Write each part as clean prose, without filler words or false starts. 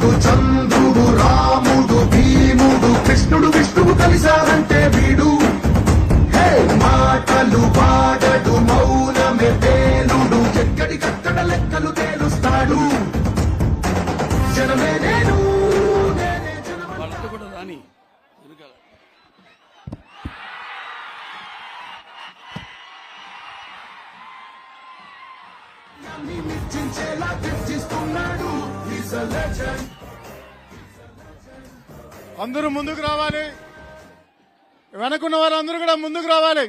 ఇంద్రుడు చంద్రుడు రాముడు భీముడు కృష్ణుడు విష్ణువు కలిశారంటే వీడు మాటలు పాడడు మౌనమే పేలుడు ఎక్కడికక్కడ లెక్కలు తేలుస్తాడు జనమే నేను అందరూ ముందుకు రావాలి. వెనకున్న వాళ్ళందరూ కూడా ముందుకు రావాలి.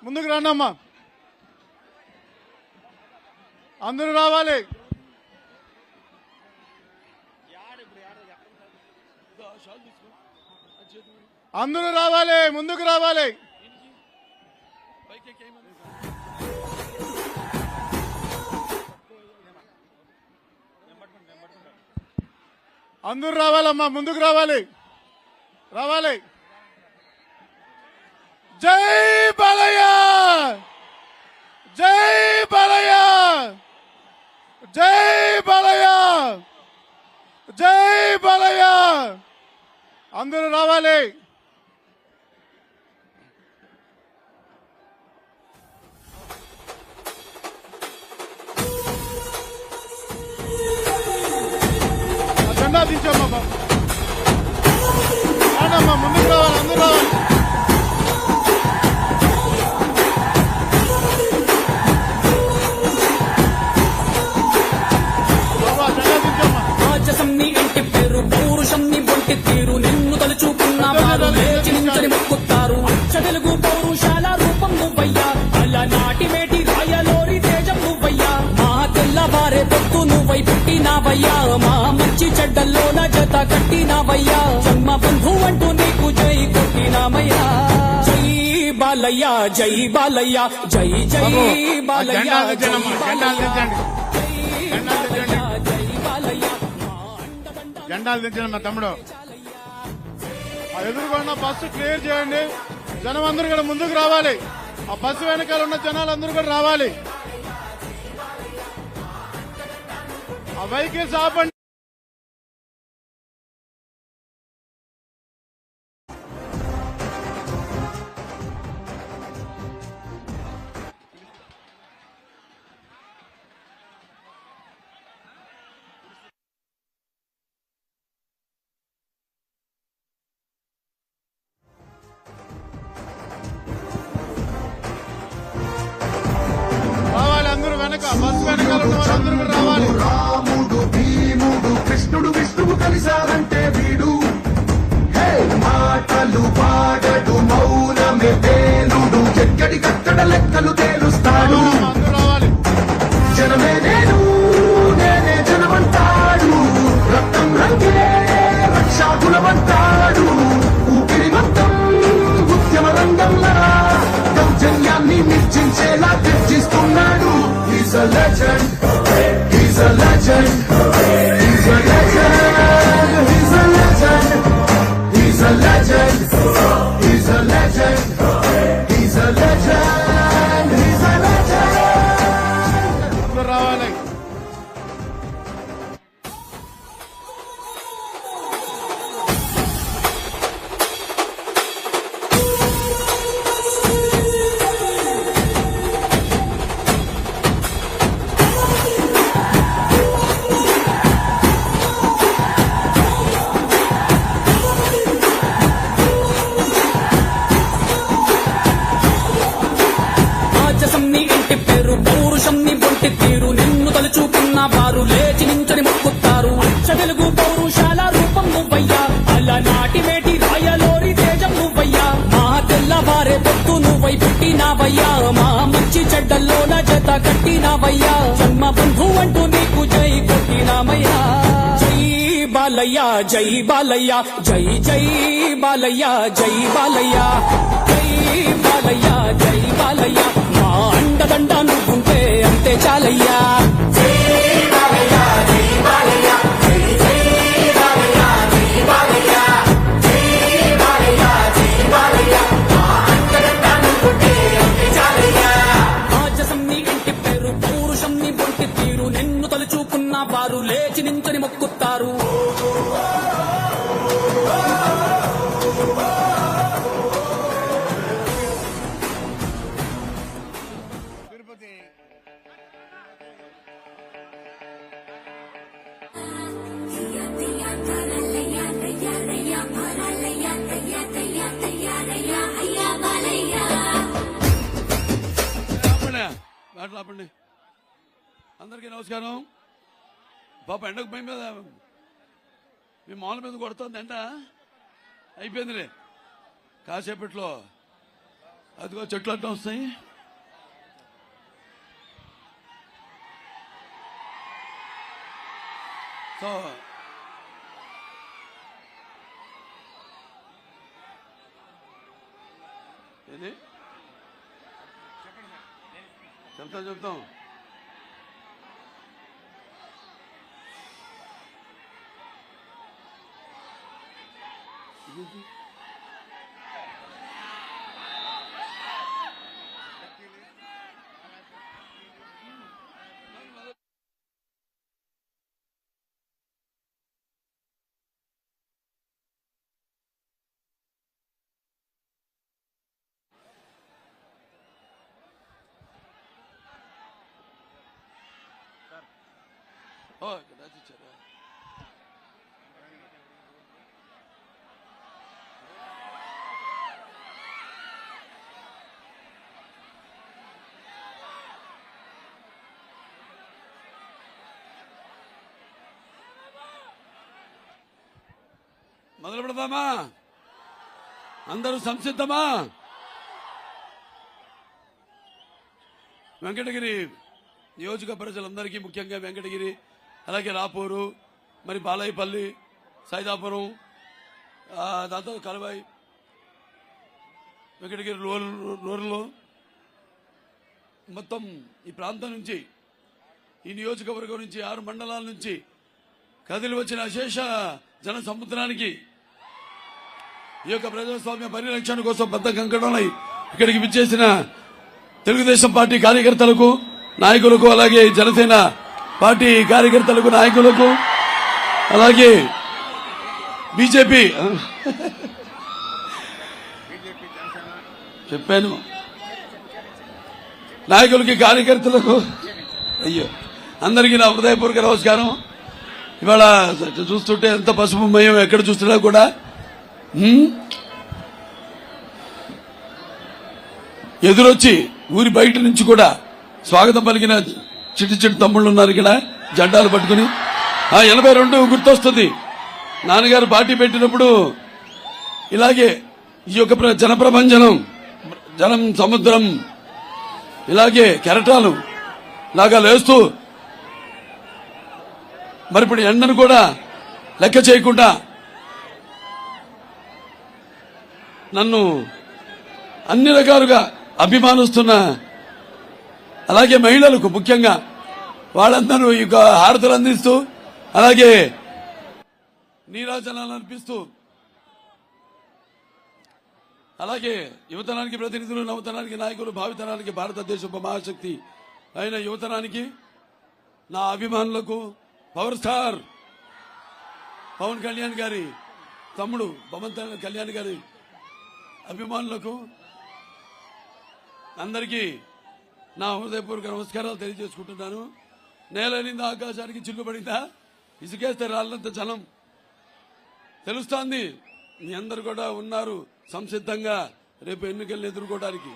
ముందుకు రండమ్మా, అందరూ రావాలి. అందరూ రావాలి, ముందుకు రావాలి. అందరూ రావాలమ్మా, ముందుకు రావాలి. రావాలి. జై బాలయ్య, జై బాలయ్య, జై బాలయ్య, జై బాలయ్య. అందరూ రావాలి. జెండా దించమ్మా, రానమ్మా, ముందుకు రావాలి. అందరూ రావాలి. రాజసంని ఇంటి పేరు పౌరుషంని బొంటి తీరు నిన్ను తలుచుకున్న వారు లేచి నించని మొక్కుతారు. తెలుగు పౌరుషాల రూపం నువ్వయ్యా, అలా నాటి మేటి రాయలోరి తేజం నువ్వయ్యా. మా తెల్లవారే పొత్తు నువ్వై పుట్టినావయ్యా, మా మంచి చెడ్డల్లోన జత కట్టినావయ్యా. జన్మ బంధు అంటూ నీకు జై కొట్టినామయ్యా. జై బాలయ్య, జై బాలయ్య, జై జై బాలయ్య, జై బాలయ్య. జెండాలు దించండి మా తమ్ముడు. ఆ ఎదురుకున్న బస్సు క్లియర్ చేయండి. జనం అందరూ కూడా ముందుకు రావాలి. ఆ బస్సు వెనకాల ఉన్న జనాలందరూ కూడా రావాలి. ఆ వెహికల్స్ ఆపండి. బస్ వెనకాల ఉన్న వాళ్ళందరూ కూడా రావాలి. రాముడు భీముడు కృష్ణుడు విష్ణువు కలిశారంటే వీడు మాటలు పాడడు మౌనమే పేలుడు ఎక్కడికక్కడ లెక్కలు తేలుస్తాడు. అందరూ రావాలి. జనమే నేను నేనే జనమంటాడు, రక్తం రంగే రక్షాకులమంటాడు. ఊపిరి మొత్తం ఉద్యమ రంగంలా దౌర్జన్యాన్ని నిర్జించేలా తెచ్చిస్తున్నాడు. He's a legend, he's a legend, he's a legend, he's a legend, he's a legend, he's a legend, he's a legend, he's a legend. అందరూ రావాలి. పౌరుషంని బొంటి తీరు నిన్ను తలుచుకున్న వారు లేచి నించని మొక్కుతారు. తెలుగు పౌరుషాల రూపం నువ్వయ్యా, అలా నాటి మేటి రాయలోరి తేజం నువ్వయ్యా. మా తెల్లవారే పొత్తు నువ్వై పుట్టినావయ్యా, మా మంచి చెడ్డల్లోన జత కట్టినావయ్యా. జన్మ బంధు అంటూ నీకు జై కొట్టినామయ్యా. జై బాలయ్య, జై బాలయ్య, జై జై బాలయ్య, జై బాలయ్య, జై బాలయ్య, జై బాలయ్య. మా అండదండ నువ్వుంటే అంతే చాలయ్యా. జై బాలయ్య, జై బాలయ్య, జై జై బాలయ్య, జై బాలయ్య, జై బాలయ్య, జై బాలయ్య. మా అండదండ నువ్వుంటే అంతే చాలయ్యా. రాజసంని ఇంటి పేరు పౌరుషంని బొంటి తీరు నిన్ను తలుచుకున్న వారు లేచి లేచి నించని మొక్కుతారు. మాట్లాడండి. అందరికీ నమస్కారం. పాప ఎండకు పై మీద మీ మాల మీద కొడుతుంది ఎండ అయిపోయిందిలే. కాసేపట్లో అదిగో చెట్లు అట్లా వస్తాయి. సో ఏంటి చెప్తాం రాసిచ్చారా? మొదలు పెడదామా? అందరూ సంసిద్ధమా? వెంకటగిరి నియోజక ప్రజలందరికీ, ముఖ్యంగా వెంకటగిరి, అలాగే రాపూరు, మరి బాలాయపల్లి, సైదాపురం, దాంతో కలవాయి, వెంకటగిరి రూరల్, మొత్తం ఈ ప్రాంతం నుంచి, ఈ నియోజకవర్గం నుంచి 6 మండలాల నుంచి కదిలి వచ్చిన అశేష జన సముద్రానికి ఈ యొక్క ప్రజాస్వామ్య పరిరక్షణ కోసం పెద్ద కంకణంలో ఇక్కడికి విచ్చేసిన తెలుగుదేశం పార్టీ కార్యకర్తలకు, నాయకులకు, అలాగే జనసేన పార్టీ కార్యకర్తలకు, నాయకులకు, అలాగే బీజేపీ చెప్పాను నాయకులకి, కార్యకర్తలకు, అయ్యో అందరికీ నా హృదయపూర్వక నమస్కారం. ఇవాళ చూస్తుంటే ఎంత పసుపు మయం ఎక్కడ చూస్తున్నా కూడా ఎదురొచ్చి ఊరి బయట నుంచి కూడా స్వాగతం పలికిన చిట్టి తమ్ముళ్ళు ఉన్నారు ఇక్కడ జెండాలు పట్టుకుని. 82 గుర్తొస్తుంది. నాన్నగారు పార్టీ పెట్టినప్పుడు ఇలాగే ఈ యొక్క జనప్రపంచనం, జనం సముద్రం, ఇలాగే కెరటాలు లాగా లేస్తూ, మరి ఇప్పుడు ఎండను కూడా లెక్క చేయకుండా నన్ను అన్ని రకాలుగా అభిమానిస్తున్న, అలాగే మహిళలకు ముఖ్యంగా వాళ్ళందరూ ఈ హారతులు అందిస్తూ, అలాగే నీరాజనాలు అర్పిస్తూ, అలాగే యువతరానికి ప్రతినిధులు, నవతరానికి నాయకులు, భావితరానికి భారతదేశ మహాశక్తి అయిన యువతరానికి, నా అభిమానులకు, పవర్ స్టార్ పవన్ కళ్యాణ్ గారి తమ్ముడు పవన్ కళ్యాణ్ గారి అభిమానులకు అందరికీ నా హృదయపూర్వక నమస్కారాలు తెలియజేసుకుంటున్నాను. నేలనిందా, ఆకాశానికి చిల్లుపడిందా, ఇసుకేస్తే రాళ్ళంత జనం తెలుస్తోంది. మీ అందరు కూడా ఉన్నారు సంసిద్ధంగా రేపు ఎన్నికలను ఎదుర్కోవడానికి.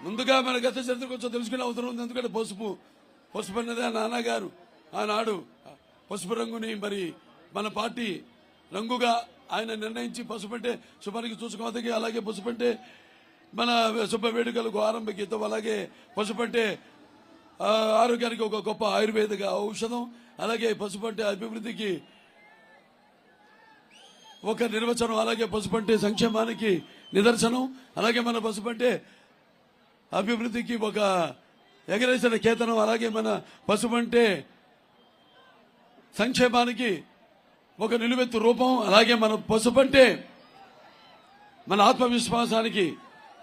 ముందుగా మన గత చరిత్ర కొంచెం తెలుసుకునే అవసరం ఉంది. ఎందుకంటే పసుపు అన్నదే నాన్నగారు ఆనాడు పసుపు రంగుని మరి మన పార్టీ రంగుగా ఆయన నిర్ణయించి, పసుపు అంటే శుభానికి చూసుకోవద్దకి, అలాగే పసుపు అంటే మన శుభ వేడుకలకు ఆరంభ గీతం, అలాగే పసుపు అంటే ఆరోగ్యానికి ఒక గొప్ప ఆయుర్వేదిక ఔషధం, అలాగే పసుపు అంటే అభివృద్ధికి ఒక నిర్వచనం, అలాగే పసుపు అంటే సంక్షేమానికి నిదర్శనం, అలాగే మన పసుపు అంటే అభివృద్ధికి ఒక ఎగరేసిన కేతనం, అలాగే మన పసుపు అంటే సంక్షేమానికి ఒక నిలువెత్తు రూపం, అలాగే మన పసుపు అంటే మన ఆత్మవిశ్వాసానికి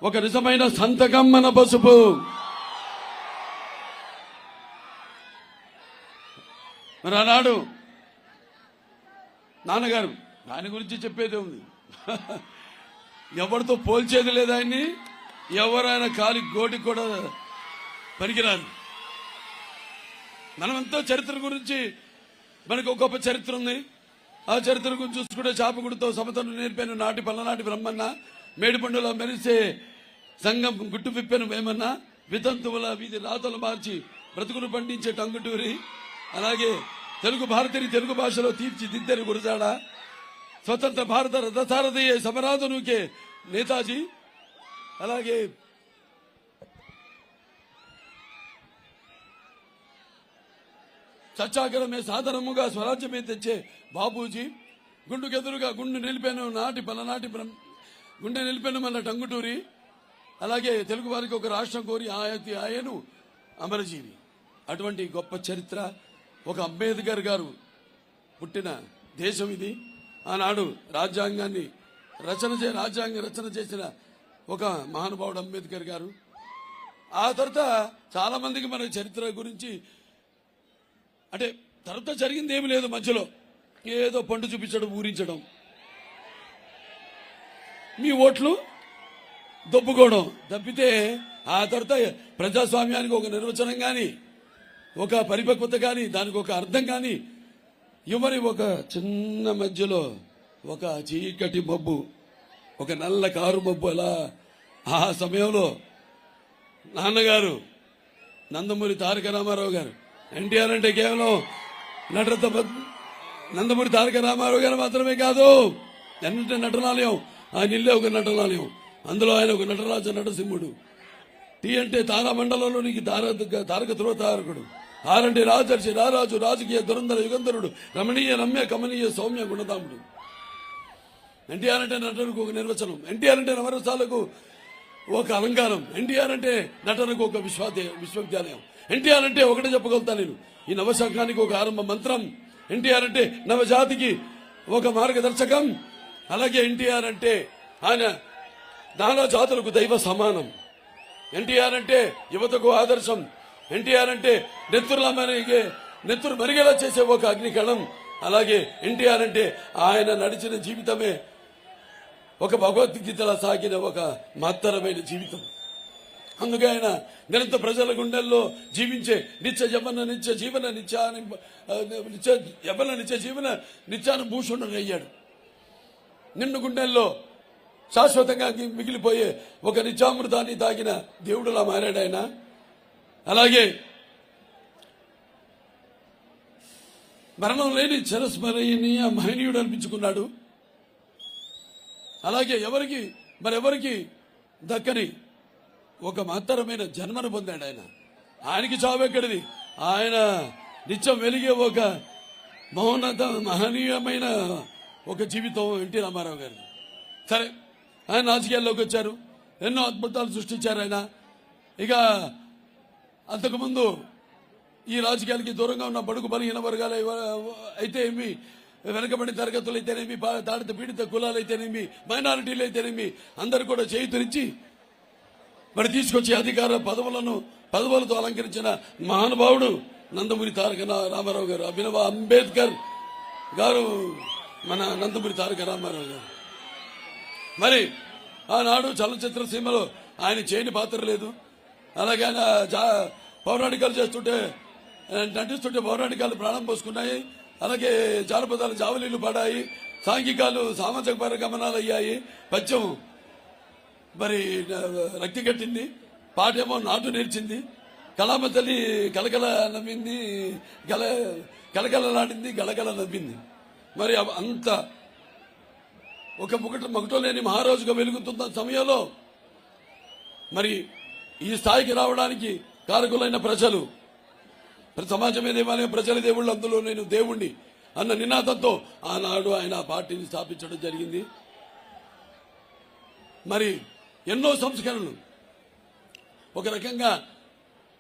ఒక నిజమైన సంతకం మన పసుపు. మరి ఆనాడు నాన్నగారు దాని గురించి చెప్పేదే ఉంది. ఎవరితో పోల్చేది లేదు ఆయన్ని. ఎవరైనా కాలి గోటి కూడా పనికిరారు. మనమంతా చరిత్ర గురించి మనకు ఒక గొప్ప చరిత్ర ఉంది. ఆ చరిత్ర గురించి చూసుకుంటే చాపగుడితో సమతను నేర్పాను నాటి పల్లనాటి బ్రహ్మన్న, మేడిపండులో మెరిసే సంఘం గుట్టు విప్పెను వేమన్న, వితంతువుల వీధి రాతలు మార్చి బ్రతుకును పండించే టంగుటూరి, అలాగే తెలుగు భారతిని తెలుగు భాషలో తీర్చిదిద్దరు గురజాడ, స్వతంత్ర భారత రథసారథి సమరాధనుకే నేతాజీ, అలాగే సత్యాగ్రహమే సాధనముగా స్వరాజ్యమే తెచ్చే బాబూజీ, గుండుకెదురుగా గుండు నిలిపాను నాటి పలనాటి గుండె నిలిపాను మళ్ళా టంగుటూరి, అలాగే తెలుగు వారికి ఒక రాష్ట్రం కోరి ఆయను అమరజీవి. అటువంటి గొప్ప చరిత్ర, ఒక అంబేద్కర్ గారు పుట్టిన దేశం ఇది. ఆనాడు రాజ్యాంగ రచన చేసిన ఒక మహానుభావుడు అంబేద్కర్ గారు. ఆ తర్వాత చాలా మందికి మన చరిత్ర గురించి అంటే తర్వాత జరిగింది ఏమి లేదు, మధ్యలో ఏదో పండు చూపించడం, ఊరించడం, మీ ఓట్లు దొబ్బుకోవడం తప్పితే ఆ తర్వాత ప్రజాస్వామ్యానికి ఒక నిర్వచనం కానీ, ఒక పరిపక్వత కానీ, దానికి ఒక అర్థం కానీ ఇవరి ఒక చిన్న మధ్యలో ఒక చీకటి మబ్బు, ఒక నల్ల కారు మబ్బు. అలా ఆ సమయంలో నాన్నగారు నందమూరి తారక రామారావు గారు, ఎన్టీఆర్ అంటే కేవలం నటరత్న నందమూరి తారక రామారావు గారు మాత్రమే కాదు, ఎన్నింటి నటనాలయం, ఆయన ఇల్లే ఒక నటనాలయం. అందులో ఆయన ఒక నటరాజ నటసింహుడు. టీ అంటే తారామండలంలోనికి తారక ధ్రువతారకుడు. ఆర్ అంటే రాజర్షి రారాజు రాజకీయ దురంధర యుగంధరుడు, రమణీయ రమ్య కమనీయ సౌమ్య గుణదాముడు. ఎన్టీఆర్ అంటే నటనకు ఒక నిర్వచనం, ఎన్టీఆర్ అంటే నవరసాలకు ఒక అలంకారం, ఎన్టీఆర్ అంటే నటనకు ఒక విశ్వవిద్యాలయం, ఎన్టీఆర్ అంటే ఒకటే చెప్పగలుగుతా నేను, ఈ నవశాఖానికి ఒక ఆరంభ మంత్రం, ఎన్టీఆర్ అంటే నవజాతికి ఒక మార్గదర్శకం, అలాగే ఎన్టీఆర్ అంటే ఆయన నానా జాతులకు దైవ సమానం, ఎన్టీఆర్ అంటే యువతకు ఆదర్శం, ఎన్టీఆర్ అంటే నెత్తురు మరిగేలా చేసే ఒక అగ్నికణం, అలాగే ఎన్టీఆర్ అంటే ఆయన నడిచిన జీవితమే ఒక భగవద్గీతలా సాగిన ఒక మహత్తరమైన జీవితం. అందుకే ఆయన నిరంతర ప్రజల గుండెల్లో జీవించే నిత్యానుభూషణుడయ్యాడు. నిన్ను గుండెల్లో శాశ్వతంగా మిగిలిపోయే ఒక నిత్యామృతాన్ని తాగిన దేవుడులా మారాడు ఆయన. అలాగే మరణం లేని చిరస్మరణీయ మహనీయుడు అనిపించుకున్నాడు. అలాగే మరెవరికి దక్కని ఒక మహత్తరమైన జన్మను పొందాడు ఆయన. ఆయనకి చావెక్కడిది, ఆయన నిత్యం వెలిగే ఒక మహనీయమైన ఒక జీవితం ఎన్టీ రామారావు గారిది. సరే, ఆయన రాజకీయాల్లోకి వచ్చారు, ఎన్నో అద్భుతాలు సృష్టించారు ఆయన. ఇక అంతకుముందు ఈ రాజకీయాలకి దూరంగా ఉన్న బడుగు బలహీన వర్గాలు అయితే ఏమి, వెనకబడిన తరగతులు అయితేనేమి, తాడిత పీడిత కులాలు అయితేనేమి, మైనారిటీలు అయితేనేమి, అందరు కూడా చేయుతనిచ్చి మరి తీసుకొచ్చి అధికార పదవులతో అలంకరించిన మహానుభావుడు నందమూరి తారక రామారావు గారు, అభినవ అంబేద్కర్ గారు, మన నందమూరి తారక రామారావు గారు. మరి ఆనాడు చలనచిత్ర సీమలో ఆయన చేయని పాత్ర లేదు. అలాగే ఆయన పౌరాణికాలు నటిస్తుంటే పౌరాణికాలు ప్రాణం పోసుకున్నాయి. అలాగే జానపదాలు జావలీలు పడాయి, సాంఘికాలు సామాజిక పరిగమనాలు అయ్యాయి, పద్యం మరి రక్తి కట్టింది, పాటేమో నాటు నేర్చింది, కళామ తల్లి కలకల నవ్వింది, కలకలలాడింది, గలగల నవ్వింది. మరి అంత ఒక మగటో లేని మహారాజుగా వెలుగుతున్న సమయంలో మరి ఈ స్థాయికి రావడానికి కారకులైన ప్రజలు, సమాజమే దేవాలయం, ప్రజల దేవుళ్ళు, అందులో నేను దేవుణ్ణి అన్న నినాదంతో ఆనాడు ఆయన ఆ పార్టీని స్థాపించడం జరిగింది. మరి ఎన్నో సంస్కరణలు ఒక రకంగా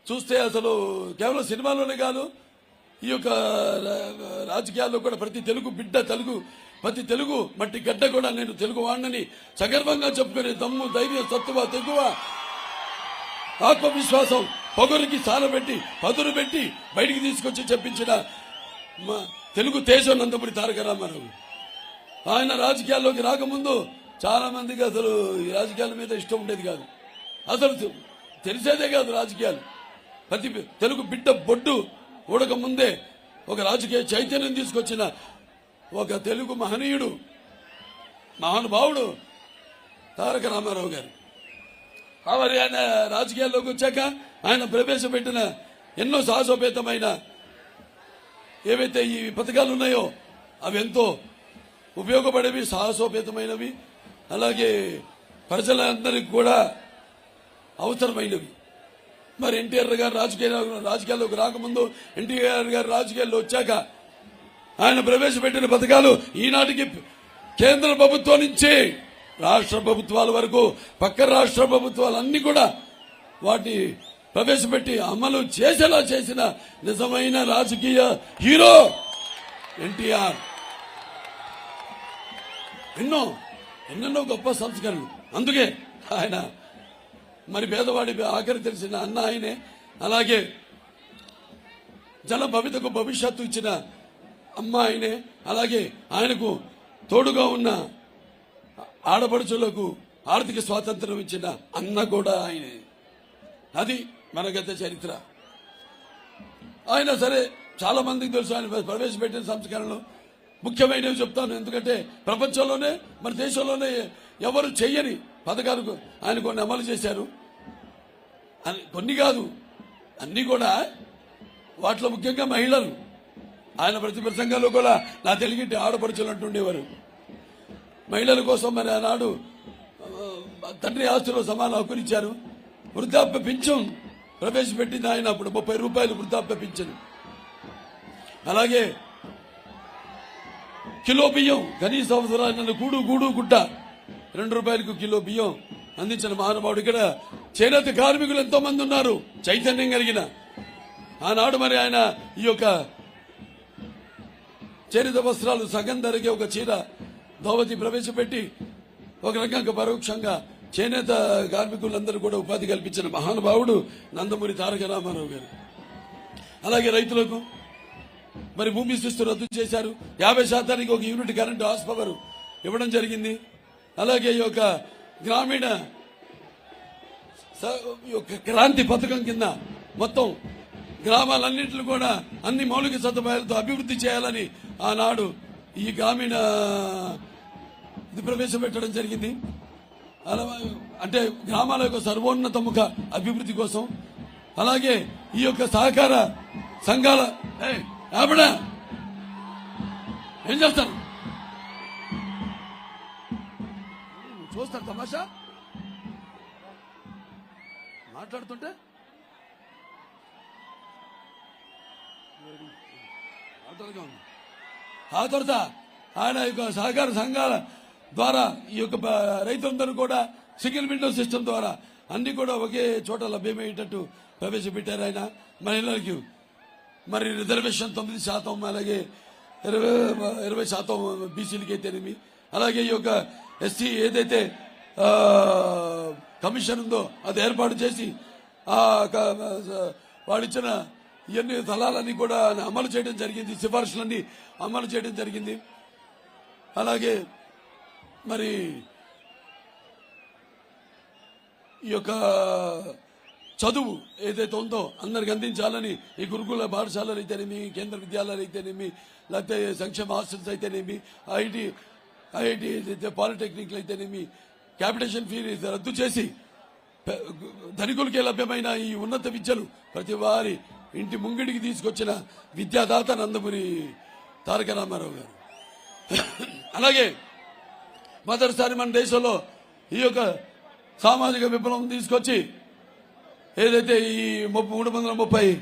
చూస్తే అసలు కేవలం సినిమాలోనే కాదు, ఈ యొక్క రాజకీయాల్లో కూడా ప్రతి తెలుగు మట్టి గడ్డ కూడా నేను తెలుగు వాడినని సగర్వంగా చెప్పుకునే దమ్ము, ధైర్యం, సత్తువ, తెగువ, ఆత్మవిశ్వాసం, పొగరికి సాలబెట్టి పదును పెట్టి బయటికి తీసుకొచ్చి చెప్పించిన తెలుగు తేజం నందమూరి తారక రామారావు. ఆయన రాజకీయాల్లోకి రాకముందు చాలా మందికి అసలు ఈ రాజకీయాల మీద ఇష్టం ఉండేది కాదు, అసలు తెలిసేదే కాదు రాజకీయాలు. ప్రతి తెలుగు బిడ్డ బొడ్డు ఊడక ముందే ఒక రాజకీయ చైతన్యం తీసుకొచ్చిన ఒక తెలుగు మహనీయుడు, మహానుభావుడు తారక రామారావు గారు. కాబట్టి ఆయన రాజకీయాల్లోకి వచ్చాక ఆయన ప్రవేశపెట్టిన ఎన్నో సాహసోపేతమైన ఏవైతే ఈ పథకాలు ఉన్నాయో అవి ఎంతో ఉపయోగపడేవి, సాహసోపేతమైనవి, అలాగే ప్రజలందరికీ కూడా అవసరమైనవి. మరి ఎన్టీఆర్ గారు రాజకీయాల్లోకి రాకముందు, ఎన్టీఆర్ గారు రాజకీయాల్లో వచ్చాక ఆయన ప్రవేశపెట్టిన పథకాలు ఈనాటికి కేంద్ర ప్రభుత్వం నుంచి రాష్ట్ర ప్రభుత్వాల వరకు పక్క రాష్ట్ర ప్రభుత్వాలన్నీ కూడా వాటి ప్రవేశపెట్టి అమలు చేసేలా చేసిన నిజమైన రాజకీయ హీరో ఎన్టీఆర్. ఎన్నెన్నో గొప్ప సంస్కరణలు. అందుకే ఆయన మరి పేదవాడి ఆఖరి తెలిసిన అన్న ఆయనే. అలాగే జన భవితకు భవిష్యత్తు ఇచ్చిన అమ్మ ఆయనే. అలాగే ఆయనకు తోడుగా ఉన్న ఆడపడుచులకు ఆర్థిక స్వాతంత్రం ఇచ్చిన అన్న కూడా ఆయనే. అది మన గత చరిత్ర. ఆయన సరే చాలా మందికి తెలుసు ఆయన ప్రవేశపెట్టిన సంస్కరణలు ముఖ్యమైనవి చెప్తాను. ఎందుకంటే ప్రపంచంలోనే మన దేశంలోనే ఎవరు చెయ్యని పథకాలు ఆయన కొన్ని అమలు చేశారు. కొన్ని కాదు, అన్ని కూడా. వాటిలో ముఖ్యంగా మహిళలు. ఆయన ప్రతి ప్రసంగాల్లో కూడా నా తెలుగింటి ఆడపడుచులు అంటుండేవారు. మహిళల కోసం మరి ఆనాడు తండ్రి ఆస్తిలో సమాన హక్కునిచ్చారు. వృద్ధాప్య పింఛన్ ప్రవేశపెట్టింది ఆయన అప్పుడు 30 రూపాయలు వృద్ధాప్య పింఛన్. అలాగే కిలో బియ్యం కనీస అవసరాలను గూడు గుడ్డ 2 రూపాయలకు కిలో బియ్యం అందించిన మహానుభావుడు. ఇక్కడ చేనేత కార్మికులు ఎంతో మంది ఉన్నారు చైతన్యం కలిగిన. ఆనాడు మరి ఆయన ఈ యొక్క చేనేత వస్త్రాలు సగం ధరకే ఒక చీర దోవతి ప్రవేశపెట్టి ఒక రకంగా పరోక్షంగా చేనేత కార్మికులందరూ కూడా ఉపాధి కల్పించిన మహానుభావుడు నందమూరి తారక రామారావు గారు. అలాగే రైతులకు మరి భూమి శిస్తు రద్దు చేశారు. 50% ఒక యూనిట్ కరెంటు హార్స్ పవర్ ఇవ్వడం జరిగింది. అలాగే ఈ యొక్క గ్రామీణ క్రాంతి పథకం కింద మొత్తం గ్రామాలన్నింటిలో కూడా అన్ని మౌలిక సదుపాయాలతో అభివృద్ధి చేయాలని ఆనాడు ఈ గ్రామీణ ఇది ప్రవేశపెట్టడం జరిగింది. అంటే గ్రామాల యొక్క సర్వోన్నతముఖ అభివృద్ధి కోసం. అలాగే ఈ యొక్క సహకార సంఘాల ఏం చేస్తాను చూస్తారు తమాషా మాట్లాడుతుంటే ఆ తర్వాత ఆయన యొక్క సహకార సంఘాల ద్వారా ఈ యొక్క రైతులందరూ కూడా సింగిల్ విండో సిస్టమ్ ద్వారా అన్ని కూడా ఒకే చోట లభ్యమయ్యేటట్టు ప్రవేశపెట్టారు ఆయన. మహిళలకు మరి రిజర్వేషన్ 9%, అలాగే 20% బీసీలకి అయితేనేమి, అలాగే ఈ యొక్క ఎస్సీ ఏదైతే కమిషన్ ఉందో అది ఏర్పాటు చేసి వాడిచ్చిన ఇవన్నీ స్థలాలన్నీ కూడా అమలు చేయడం జరిగింది, సిఫార్సులన్నీ అమలు చేయడం జరిగింది. అలాగే మరి ఈ యొక్క చదువు ఏదైతే ఉందో అందరికి అందించాలని ఈ గురుకుల పాఠశాలలు అయితేనేమి, కేంద్ర విద్యాలయాలు అయితేనేమి, లేకపోతే సంక్షేమ హాస్టల్స్ అయితేనేమి, ఐఐటి అయితే పాలిటెక్నిక్లు అయితేనేమి క్యాపిటేషన్ ఫీ రద్దు చేసి ధనికులకే లభ్యమైన ఈ ఉన్నత విద్యలు ప్రతి వారి ఇంటి ముంగిడికి తీసుకొచ్చిన విద్యాదాత నందమూరి తారక రామారావు గారు. అలాగే మొదటిసారి మన దేశంలో ఈ యొక్క సామాజిక విప్లవం తీసుకొచ్చి ఏదైతే ఈ 330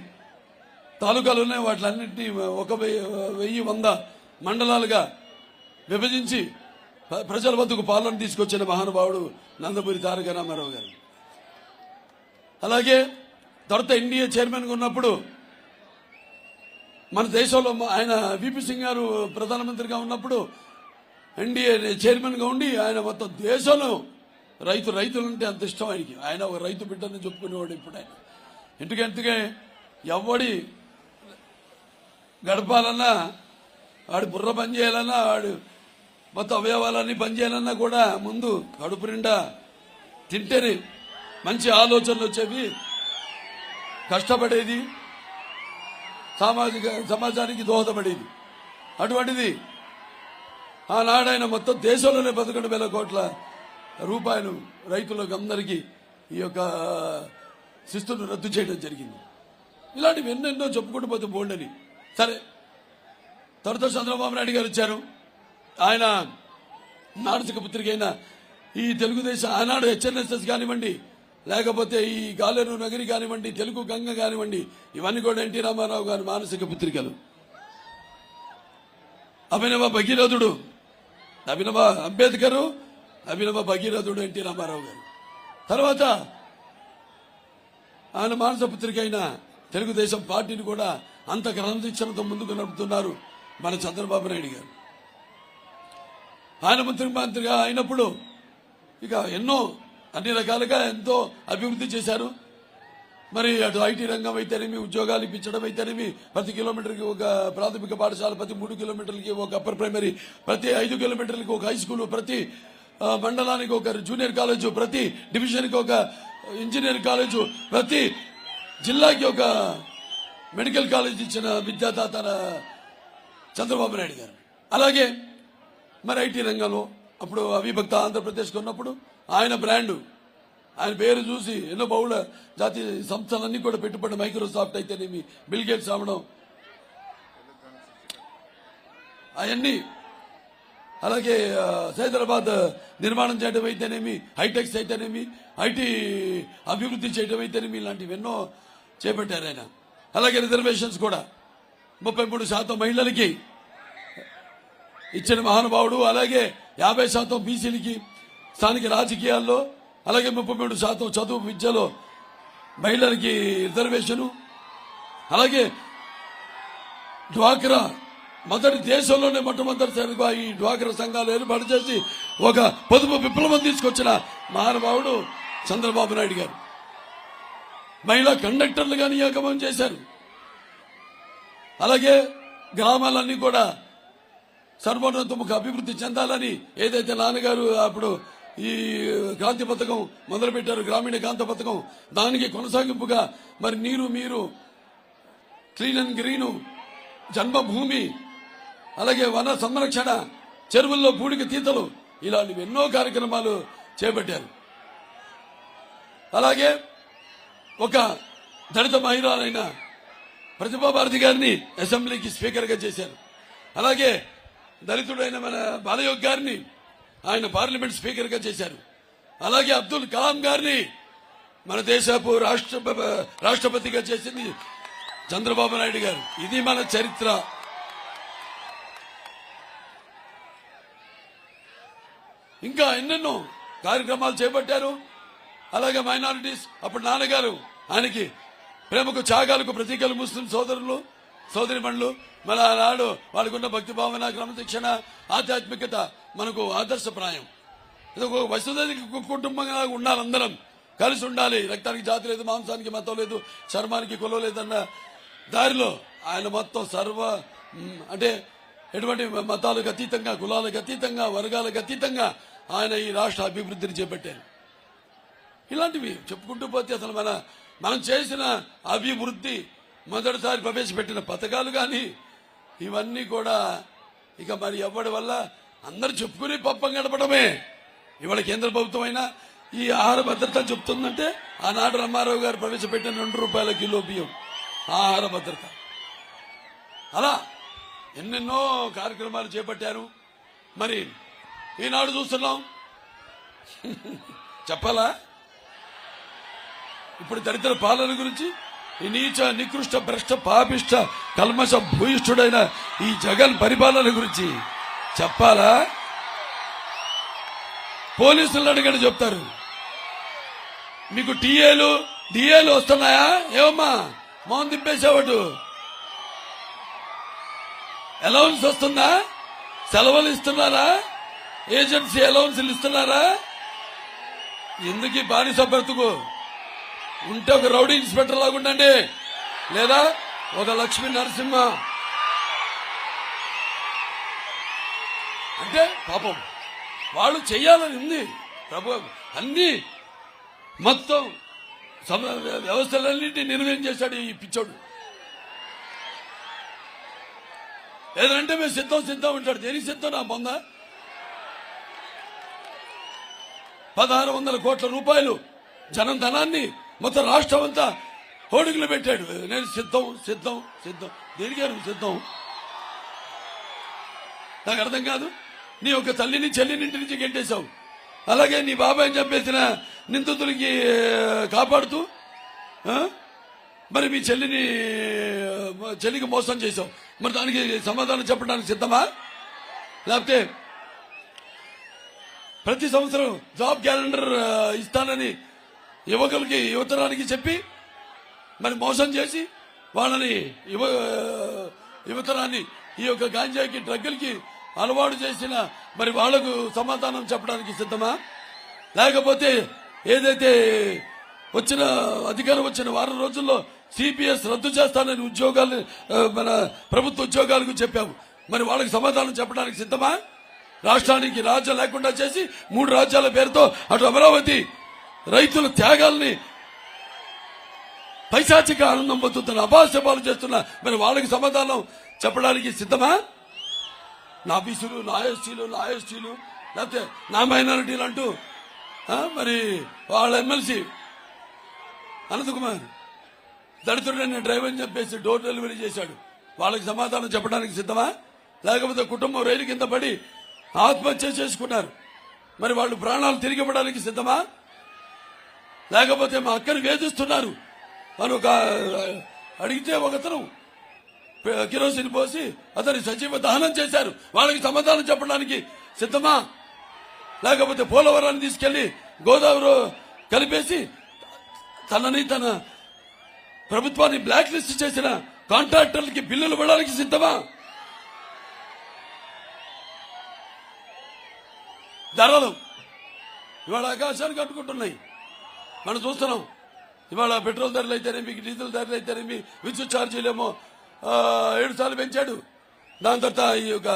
తాలూకాలు ఉన్నాయో వాటిలన్నింటినీ 1100 మండలాలుగా విభజించి ప్రజల వద్దకు పాలన తీసుకొచ్చిన మహానుభావుడు నందమూరి తారక రామారావు గారు. అలాగే తర్వాత ఎన్డీఏ చైర్మన్గా ఉన్నప్పుడు మన దేశంలో ఆయన విపి సింగ్ గారు ప్రధానమంత్రిగా ఉన్నప్పుడు ఎన్డీఏ చైర్మన్గా ఉండి ఆయన మొత్తం దేశంలో రైతులంటే అంత ఇష్టం ఆయనకి. ఆయన ఒక రైతు బిడ్డని చెప్పుకునేవాడు ఇప్పుడు ఆయన. ఎందుకంటే ఎవడి గడపాలన్నా, వాడి బుర్ర పనిచేయాలన్నా, వాడు మొత్తం అవయవాలన్నీ పనిచేయాలన్నా కూడా ముందు కడుపు నిండా తింటేనే మంచి ఆలోచనలు వచ్చేవి, కష్టపడేది, సమాజానికి దోహదపడేది. అటువంటిది ఆనాడైన మొత్తం దేశంలోనే 11,000 కోట్ల రూపాయలు రైతులకు అందరికీ ఈ యొక్క శిస్తును రద్దు చేయడం జరిగింది. ఇలాంటివి ఎన్నెన్నో చెప్పుకుంటూ పోతే బోల్డని. సరే, తర్వాత చంద్రబాబు నాయుడు గారు వచ్చారు. ఆయన మానసిక పుత్రిక అయిన ఈ తెలుగుదేశం ఆనాడు హెచ్ఎన్ఎస్ఎస్ కానివ్వండి, లేకపోతే ఈ గాలేరు నగరి కానివ్వండి, తెలుగు గంగ కానివ్వండి, ఇవన్నీ కూడా ఎన్టీ రామారావు గారి మానసిక పుత్రికలు. అభినవ భగీరథుడు, అభినవ అంబేద్కర్, అభినవ భగీరథుడు ఎన్టీ రామారావు గారు. తర్వాత ఆయన మానస పుత్రిక అయిన తెలుగుదేశం పార్టీని కూడా అంత క్రమశిక్షణతో ముందుకు నడుపుతున్నారు మన చంద్రబాబు నాయుడు గారు. ఆయన ముఖ్యమంత్రిగా అయినప్పుడు ఇక ఎన్నో అన్ని రకాలుగా ఎంతో అభివృద్ధి చేశారు. మరి అటు ఐటీ రంగం అయితేనేమి, ఉద్యోగాలు ఇప్పించడం అయితేనేమి, ప్రతి కిలోమీటర్కి ఒక ప్రాథమిక పాఠశాల, ప్రతి 3 కిలోమీటర్లకి ఒక అప్పర్ ప్రైమరీ, ప్రతి 5 కిలోమీటర్లకి ఒక హై స్కూల్, ప్రతి మండలానికి ఒక జూనియర్ కాలేజు, ప్రతి డివిజన్కి ఒక ఇంజనీరింగ్ కాలేజు, ప్రతి జిల్లాకి ఒక మెడికల్ కాలేజ్ ఇచ్చిన విద్యాదాత చంద్రబాబు నాయుడు గారు. అలాగే మరి ఐటీ రంగంలో అప్పుడు అవిభక్త ఆంధ్రప్రదేశ్కి ఉన్నప్పుడు ఆయన బ్రాండు, ఆయన పేరు చూసి ఎన్నో బహుళ జాతీయ సంస్థలన్నీ కూడా పెట్టుబడి, మైక్రోసాఫ్ట్ అయితేనేమి, బిల్ గేట్స్ రావడం, అవన్నీ. అలాగే సైదరాబాద్ నిర్మాణం చేయడం అయితేనేమి, హైటెక్స్ అయితేనేమి, ఐటీ అభివృద్ధి చేయడం అయితేనేమి, ఇలాంటివి ఎన్నో చేపట్టారు ఆయన. అలాగే రిజర్వేషన్స్ కూడా 33% మహిళలకి ఇచ్చిన మహానుభావుడు. అలాగే 50% బీసీలకి స్థానిక రాజకీయాల్లో, అలాగే 33% చదువు విద్యలో మహిళలకి రిజర్వేషను. అలాగే డ్వాక్రా దేశంలోనే మొట్టమొదటిసారిగా ఈ డ్వాక్రా సంఘాలు ఏర్పాటు చేసి ఒక పొదుపు విప్లవం తీసుకొచ్చిన మహానుభావుడు చంద్రబాబు నాయుడు గారు. మహిళా కండక్టర్లుగా నియామకం చేశారు. అలాగే గ్రామాలన్నీ కూడా సర్వోన్నతముఖ అభివృద్ధి చెందాలని ఏదైతే నాన్నగారు అప్పుడు ఈ క్రాంతి పథకం మొదలుపెట్టారు, గ్రామీణ క్రాంతి పథకం, దానికి కొనసాగింపుగా మరి నీరు మీరు, క్లీన్ అండ్ గ్రీను, జన్మభూమి, అలాగే వన సంరక్షణ, చెరువుల్లో పూడిక తీతలు, ఇలాంటివి ఎన్నో కార్యక్రమాలు చేపట్టారు. అలాగే ఒక దళిత మహిళలైన ప్రతిభాభారతి గారిని అసెంబ్లీకి స్పీకర్గా చేశారు. అలాగే దళితుడైన మన బాలయోగ్ గారిని ఆయన పార్లమెంట్ స్పీకర్గా చేశారు. అలాగే అబ్దుల్ కలాం గారిని మన దేశపు రాష్ట్రపతిగా చేసింది చంద్రబాబు నాయుడు గారు. ఇది మన చరిత్ర. ఇంకా ఎన్నెన్నో కార్యక్రమాలు చేపట్టారు. అలాగే మైనారిటీస్, అప్పుడు నాన్నగారు ఆయనకి ప్రేమకు త్యాగాలకు ప్రతీకలు ముస్లిం సోదరులు సోదరిమణులు, మన నాడు వాళ్ళకున్న భక్తి భావన, క్రమశిక్షణ, ఆధ్యాత్మికత మనకు ఆదర్శప్రాయం. ఇది ఒక వసుదైక కుటుంబంగా ఉండాలి, అందరం కలిసి ఉండాలి. రక్తానికి జాతి లేదు, మాంసానికి మతం లేదు, చర్మానికి కులం లేదన్న దారిలో ఆయన మొత్తం అంటే ఎటువంటి మతాలకు అతీతంగా, కులాలకు అతీతంగా, వర్గాలకు అతీతంగా ఆయన ఈ రాష్ట్ర అభివృద్ధిని చేపట్టారు. ఇలాంటివి చెప్పుకుంటూ పోతే అసలు మనం చేసిన అభివృద్ధి, మొదటిసారి ప్రవేశపెట్టిన పథకాలు కానీ ఇవన్నీ కూడా ఇక మరి ఎవరి వల్ల అందరు చెప్పుకుని పప్పం గడపడమే. ఇవాళ కేంద్ర ప్రభుత్వం అయినా ఈ ఆహార భద్రత చెప్తుందంటే ఆనాడు రామారావు గారు ప్రవేశపెట్టిన ₹2 కిలో బియ్యం ఆహార భద్రత. అలా ఎన్నెన్నో కార్యక్రమాలు చేపట్టారు. మరి ఈనాడు చూస్తున్నాం, చెప్పాలా ఇప్పుడు దరిద్ర పాలన గురించి, ఈ నీచ నికృష్ట భ్రష్ట పాపిష్ట కల్మష భూయిష్ఠుడైన ఈ జగన్ పరిపాలన గురించి చెప్పాలా? పోలీసులు అడిగండి చెప్తారు. మీకు డిఏలు వస్తున్నాయా? ఏమమ్మా మౌన్ తిప్పేసేవాడు. అలౌన్స్ వస్తుందా? సెలవులు ఇస్తున్నారా? ఏజెన్సీ అలౌన్స్లు ఇస్తున్నారా? ఎందుకు బానిస బ్రతుకు? ఉంటే ఒక రౌడీ ఇన్స్పెక్టర్ లాగా ఉండండి, లేదా ఒక లక్ష్మీ నరసింహ అంటే పాపం వాళ్ళు చెయ్యాలని ఉంది ప్రభు. అన్ని మొత్తం వ్యవస్థలన్నింటినీ నిర్వహణ చేశాడు ఈ పిచ్చోడు. ఏదంటే మేము సిద్ధం ఉంటాడు. దేనికి సిద్ధం? నా పొంద 1600 కోట్ల రూపాయలు జనం ధనాన్ని మొత్తం రాష్ట్రం అంతా హోర్డింగ్లు పెట్టాడు. నేను సిద్ధం. దేనికే నువ్వు సిద్ధం? నాకు అర్థం కాదు. నీ ఒక తల్లిని చెల్లినింటి నుంచి గెంటేశావు. అలాగే నీ బాబాయ్ చంపేసిన నిందితులకి కాపాడుతూ మరి మీ చెల్లికి మోసం చేశావు. మరి దానికి సమాధానం చెప్పడానికి సిద్ధమా? లేకపోతే ప్రతి సంవత్సరం జాబ్ క్యాలెండర్ ఇస్తానని యువతరానికి చెప్పి మరి మోసం చేసి వాళ్ళని యువతరాన్ని ఈ యొక్క గాంజాకి డ్రగ్గులకి అలవాటు చేసిన మరి వాళ్లకు సమాధానం చెప్పడానికి సిద్ధమా? లేకపోతే ఏదైతే అధికారం వచ్చిన వారం రోజుల్లో సిపిఎస్ రద్దు చేస్తానని మన ప్రభుత్వ ఉద్యోగాలకు చెప్పాము. మరి వాళ్ళకి సమాధానం చెప్పడానికి సిద్ధమా? రాష్ట్రానికి రాజ్యం లేకుండా చేసి 3 రాజ్యాల పేరుతో అటు అమరావతి రైతుల త్యాగాల్ని పైశాచిక ఆనందం పొందుతున్న అభాస్యపాలు చేస్తున్న మరి వాళ్ళకి సమాధానం చెప్పడానికి సిద్ధమా? నా బీసీలు, నా ఎస్టీలు లేకపోతే నా మైనారిటీలు అంటూ మరి వాళ్ళ ఎమ్మెల్సీ అనంతకుమార్ దళితుడైన డ్రైవర్ చెప్పేసి డోర్ డెలివరీ చేశాడు. వాళ్ళకి సమాధానం చెప్పడానికి సిద్ధమా? లేకపోతే కుటుంబం రైలు కింద పడి ఆత్మహత్య చేసుకున్నారు. మరి వాళ్ళు ప్రాణాలు తిరిగి ఇవ్వడానికి సిద్ధమా? లేకపోతే మా అక్కను వేధిస్తున్నారు అని అడిగితే ఒకతను కిరోసిన్ పోసి అతని సజీవ దహనం చేశారు. వాళ్ళకి సమాధానం చెప్పడానికి సిద్ధమా? లేకపోతే పోలవరాన్ని తీసుకెళ్లి గోదావరిలో కలిపేసి తన ప్రభుత్వాన్ని బ్లాక్ లిస్ట్ చేసిన కాంట్రాక్టర్లకి బిల్లులు ఇవ్వడానికి సిద్ధమా? ధరలు ఇవాళ ఆకాశానికి కట్టుకుంటున్నాయి. మనం చూస్తున్నాం. ఇవాళ పెట్రోల్ ధరలు అయితేనేమి, డీజిల్ ధరలు అయితేనేమి, విద్యుత్ ఛార్జీలేమో 7 సార్లు పెంచాడు. దాని తర్వాత ఈ యొక్క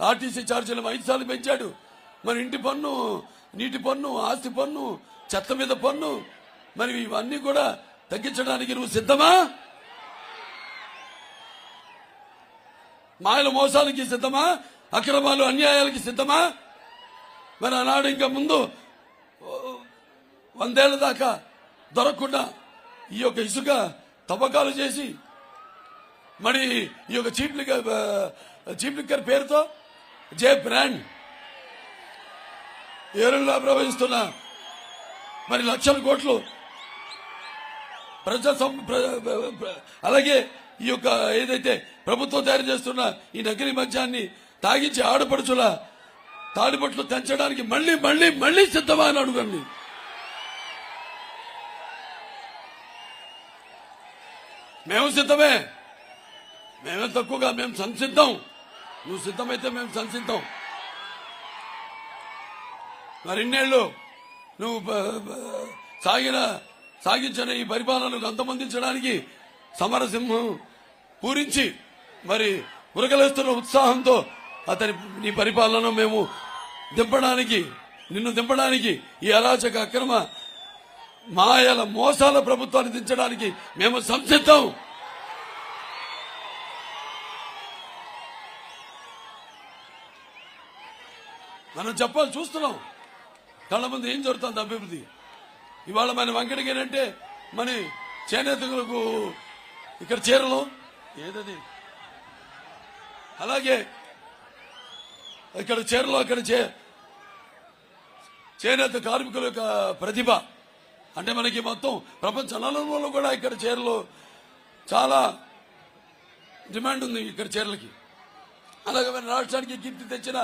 ఆర్టీసీ ఛార్జీలేమో 5 సార్లు పెంచాడు. మరి ఇంటి పన్ను, నీటి పన్ను, ఆస్తి పన్ను, చెత్త మీద పన్ను, మరి ఇవన్నీ కూడా తగ్గించడానికి నువ్వు సిద్ధమా? మాయల మోసాలకి సిద్ధమా? అక్రమాలు అన్యాయాలకి సిద్ధమా? మరి ఆనాడు ఇంకా ముందు 100 ఏళ్ల దాకా దొరకకుండా ఈ యొక్క ఇసుక తవ్వకాలు చేసి మరి ఈ యొక్క చీప్ లిక్కర్ పేరుతో జే బ్రాండ్ ఏరులా ప్రవహిస్తున్న మరి లక్షల కోట్లు అలాగే ఈ యొక్క ఏదైతే ప్రభుత్వం తయారు చేస్తున్న ఈ నకిలీ మద్యాన్ని తాగించి ఆడపడుచుల తాడిపట్లు తెంచడానికి మళ్లీ సిద్ధమా అని అడుగండి. మేము సిద్ధమే. మేమే తక్కువగా, మేము సంసిద్ధం. నువ్వు సిద్ధమైతే మేము సంసిద్ధం. మరి ఇన్నేళ్లు నువ్వు సాగించిన ఈ పరిపాలనకు అంతమొందించడానికి సమరసింహం పూరించి మరి ఉరకలేస్తున్న ఉత్సాహంతో నీ పరిపాలన మేము నిన్ను దింపడానికి ఈ అరాచక అక్రమ మాయల మోసాల ప్రభుత్వాన్ని దించడానికి మేము సంసిద్ధం. మనం చెప్పాలి. చూస్తున్నాం కళ్ళ ముందు ఏం జరుగుతుంది అభివృద్ధి. ఇవాళ మన వెంకటగిరి మన చేనేతలకు ఇక్కడ చీరలు ఏదది, అలాగే ఇక్కడ చీరలు, అక్కడ చేనేత కార్మికుల యొక్క ప్రతిభ అంటే మనకి మొత్తం ప్రపంచ నలుమూలలో కూడా ఇక్కడ చీరలు చాలా డిమాండ్ ఉంది. ఇక్కడ చీరలకి అలాగే మన రాష్ట్రానికి కీర్తి తెచ్చిన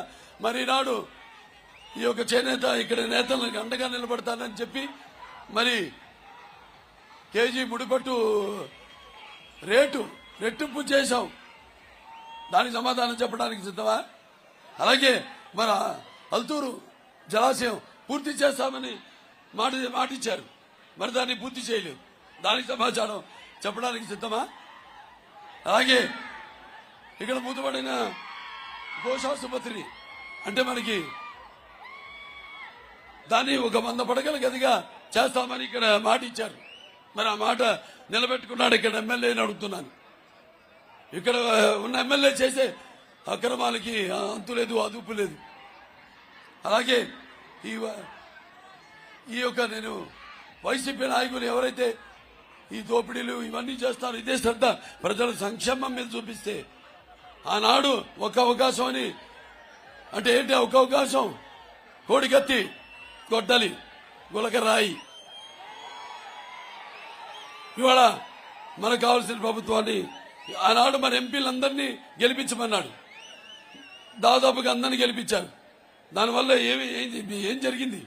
మరి నాడు ఈ యొక్క చేనేత ఇక్కడ నేతలకు అండగా నిలబడతానని చెప్పి మరి కేజీ ముడిపట్టు రేటు రెట్టింపు చేశాం. దానికి సమాధానం చెప్పడానికి సిద్ధమా? అలాగే మన అల్తూరు జలాశయం పూర్తి చేస్తామని మాటిచ్చారు. మరి దాన్ని పూర్తి చేయలేదు. దానికి సమాచారం చెప్పడానికి సిద్ధమా? అలాగే ఇక్కడ మూతపడిన ఘోషాసుపత్రి అంటే మనకి దాన్ని ఒక 100 పడగల గదిగా చేస్తామని ఇక్కడ మాట ఇచ్చారు. మరి ఆ మాట నిలబెట్టుకున్నాడు ఇక్కడ ఎమ్మెల్యేని అడుగుతున్నాను. ఇక్కడ ఉన్న ఎమ్మెల్యే చేసే అక్రమాలకి అంతు లేదు, అదుపు లేదు. అలాగే ఈ యొక్క నేను వైసీపీ నాయకులు ఎవరైతే ఈ దోపిడీలు ఇవన్నీ చేస్తారో ఇదే శ్రద్ధ ప్రజల సంక్షేమం మీద చూపిస్తే ఆనాడు ఒక అవకాశం అని అంటే ఏంటి ఒక అవకాశం, కోడికత్తి, గొడ్డలి, గులకరాయి. ఇవాళ మనకు కావాల్సిన ప్రభుత్వాన్ని ఆనాడు మన ఎంపీలందరినీ గెలిపించమన్నాడు. దాదాపుగా అందరినీ గెలిపించారు. దానివల్ల ఏం జరిగింది?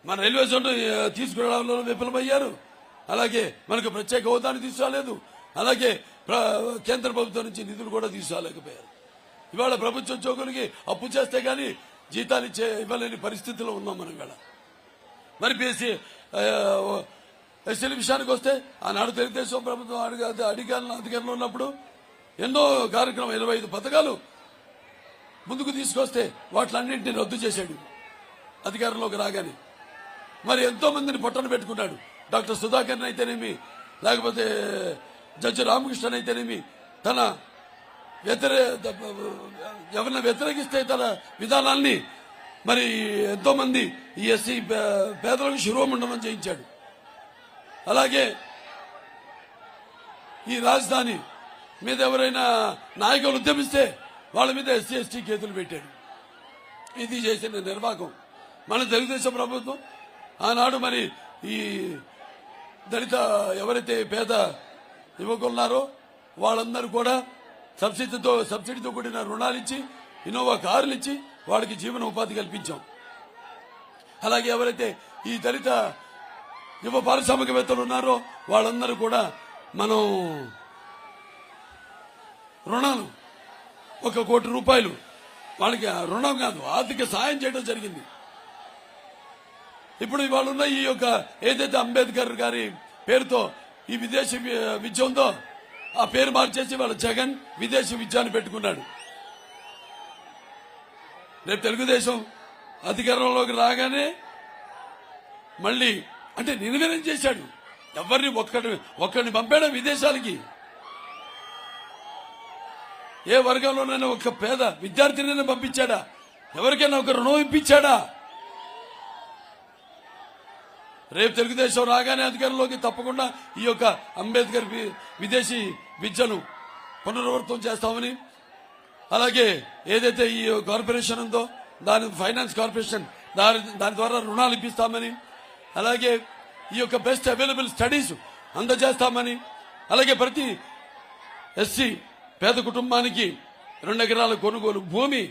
మన రైల్వే జోన్ తీసుకురావడంలో విఫలమయ్యారు. అలాగే మనకు ప్రత్యేక హోదాని తీసుకురాలేదు. అలాగే కేంద్ర ప్రభుత్వం నుంచి నిధులు కూడా తీసుకురాలేకపోయారు. ఇవాళ ప్రభుత్వ ఉద్యోగులకి అప్పు చేస్తే గానీ జీతాలు ఇవ్వలేని పరిస్థితిలో ఉన్నాం మనం ఇవాళ. మరి ఎస్సీల విషయానికి వస్తే ఆనాడు తెలుగుదేశం ప్రభుత్వం అధికారంలో ఉన్నప్పుడు ఎన్నో కార్యక్రమం 25 పథకాలు ముందుకు తీసుకొస్తే వాటిలన్నింటినీ రద్దు చేశాడు అధికారంలోకి రాగానే. మరి ఎంతో మందిని పొట్టన పెట్టుకున్నాడు. డాక్టర్ సుధాకర్ అయితేనేమి, లేకపోతే జడ్జి రామకృష్ణన్ అయితేనేమి, తన ఎవరిని వ్యతిరేకిస్తే తన విధానాల్ని మరి ఎంతో మంది ఈ ఎస్సీ పేదలకు శిరోమండనం చేయించాడు. అలాగే ఈ రాజధాని మీద ఎవరైనా నాయకులు ఉద్యమిస్తే వాళ్ళ మీద ఎస్సీ ఎస్టీ కేసులు పెట్టాడు. ఇది చేసిన నిర్వాహకం మన తెలుగుదేశం ప్రభుత్వం. ఆనాడు మరి ఈ దళిత ఎవరైతే పేద యువకులున్నారో వాళ్ళందరూ కూడా సబ్సిడీతో కూడిన రుణాలు ఇచ్చి, ఇన్నోవా కార్లు ఇచ్చి వాళ్ళకి జీవన ఉపాధి కల్పించాం. అలాగే ఎవరైతే ఈ దళిత యువ పారిశ్రామికవేత్తలు ఉన్నారో వాళ్ళందరూ కూడా మనం రుణాలు 1 కోటి రూపాయలు వాళ్ళకి రుణం కాదు ఆర్థిక సాయం చేయడం జరిగింది. ఇప్పుడు ఇవాళ ఉన్న ఈ యొక్క ఏదైతే అంబేద్కర్ గారి పేరుతో ఈ విదేశీ విద్య ఉందో ఆ పేరు మార్చేసి వాళ్ళ జగన్ విదేశీ విద్య అని పెట్టుకున్నాడు. రేపు తెలుగుదేశం అధికారంలోకి రాగానే మళ్ళీ అంటే నిర్వీర్యం చేశాడు. ఎవరిని ఒక్కడిని పంపాడా విదేశాలకి? ఏ వర్గంలోనైనా ఒక పేద విద్యార్థిని పంపించాడా? ఎవరికైనా ఒక రుణం ఇప్పించాడా? రేపు తెలుగుదేశం రాగానే అధికారంలోకి తప్పకుండా ఈ యొక్క అంబేద్కర్ విదేశీ విద్యను పునరావృతం చేస్తామని, అలాగే ఏదైతే ఈ కార్పొరేషన్ ఉందో దాని ఫైనాన్స్ కార్పొరేషన్ దాని ద్వారా రుణాలు ఇప్పిస్తామని, అలాగే ఈ యొక్క బెస్ట్ అవైలబుల్ స్టడీస్ అందజేస్తామని, అలాగే ప్రతి ఎస్సీ పేద కుటుంబానికి 2 ఎకరాల కొనుగోలు భూమి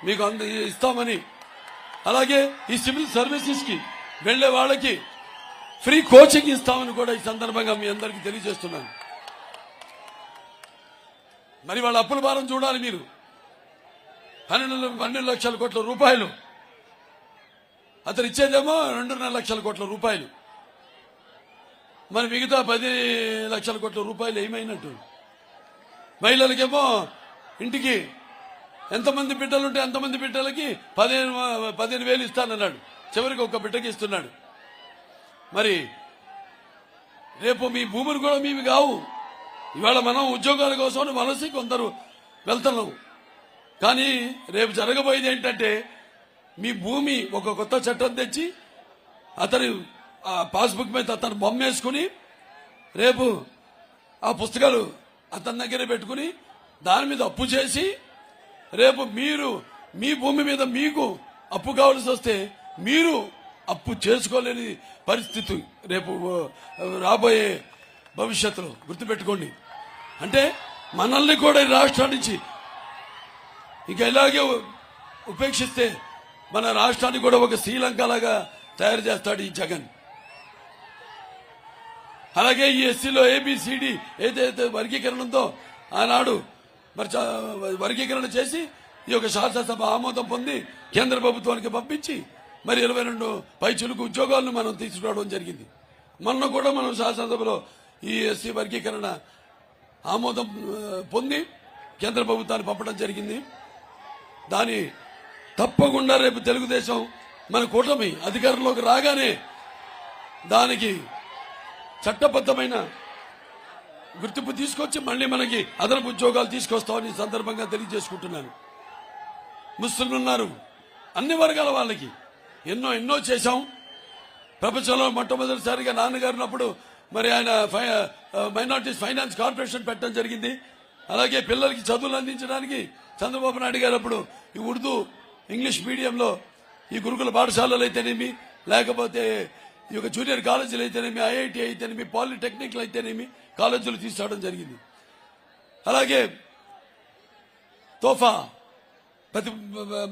మీకు ఇస్తామని, అలాగే ఈ సివిల్ సర్వీసెస్ కి వెళ్లే వాళ్ళకి ఫ్రీ కోచింగ్ ఇస్తామని కూడా ఈ సందర్భంగా మీ అందరికీ తెలియజేస్తున్నాను. మరి వాళ్ళ అప్పుల భారం చూడాలి మీరు. 12 లక్షల కోట్ల రూపాయలు అతను ఇచ్చేదేమో 2.5 లక్షల కోట్ల రూపాయలు. మరి మిగతా 10 లక్షల కోట్ల రూపాయలు ఏమైనట్టు? మహిళలకేమో ఇంటికి ఎంతమంది బిడ్డలుంటే ఎంతమంది బిడ్డలకి 15,000 ఇస్తానన్నాడు. చివరికి 1 బిడ్డకి ఇస్తున్నాడు. మరి రేపు మీ భూములు కూడా మీవి కావు. ఇవాళ మనం ఉద్యోగాల కోసం వలసి కొందరు వెళ్తున్నాం. కానీ రేపు జరగబోయేది ఏంటంటే మీ భూమి ఒక కొత్త చట్టం తెచ్చి అతని పాస్బుక్ మీద అతను బొమ్మ వేసుకుని రేపు ఆ పుస్తకాలు అతని దగ్గర పెట్టుకుని దాని మీద అప్పు చేసి రేపు మీరు మీ భూమి మీద మీకు అప్పు కావాల్సి వస్తే మీరు అప్పు చేసుకోలేని పరిస్థితి రేపు రాబోయే భవిష్యత్తులో గుర్తుపెట్టుకోండి. అంటే మనల్ని కూడా ఈ రాష్ట్రం నుంచి ఇంకా ఇలాగే ఉపేక్షిస్తే మన రాష్ట్రాన్ని కూడా ఒక శ్రీలంకలాగా తయారు చేస్తాడు ఈ జగన్. అలాగే ఈ ఎస్సీలో ఏబిసిడి ఏదైతే వర్గీకరణ ఉందో ఆనాడు మరి వర్గీకరణ చేసి ఈ యొక్క శాసనసభ ఆమోదం పొంది కేంద్ర ప్రభుత్వానికి పంపించి మరి 22 పైచులకు ఉద్యోగాలను మనం తీసుకురావడం జరిగింది. మొన్న కూడా మనం శాసనసభలో ఈ ఎస్సీ వర్గీకరణ ఆమోదం పొంది కేంద్ర ప్రభుత్వాన్ని పంపడం జరిగింది. దాని తప్పకుండా రేపు తెలుగుదేశం మన కూటమి అధికారంలోకి రాగానే దానికి చట్టబద్ధమైన గుర్తింపు తీసుకొచ్చి మళ్ళీ మనకి అదనపు ఉద్యోగాలు తీసుకొస్తామని ఈ సందర్భంగా తెలియజేసుకుంటున్నాను. ముస్లింలు ఉన్నారు, అన్ని వర్గాల వాళ్ళకి ఎన్నో చేశాం. ప్రపంచంలో మొట్టమొదటిసారిగా నాన్నగారు ఉన్నప్పుడు మరి ఆయన మైనారిటీస్ ఫైనాన్స్ కార్పొరేషన్ పెట్టడం జరిగింది. అలాగే పిల్లలకి చదువులు అందించడానికి చంద్రబాబు నాయుడు గారు అప్పుడు ఈ ఉర్దూ ఇంగ్లీష్ మీడియంలో ఈ గురుకుల పాఠశాలలు అయితేనేమి, లేకపోతే ఈ యొక్క జూనియర్ కాలేజీలు అయితేనేమి, ఐఐటి అయితేనేమి, పాలిటెక్నిక్లు అయితేనేమి కాలేజీలు తీసుకురావడం జరిగింది. అలాగే తోఫా ప్రతి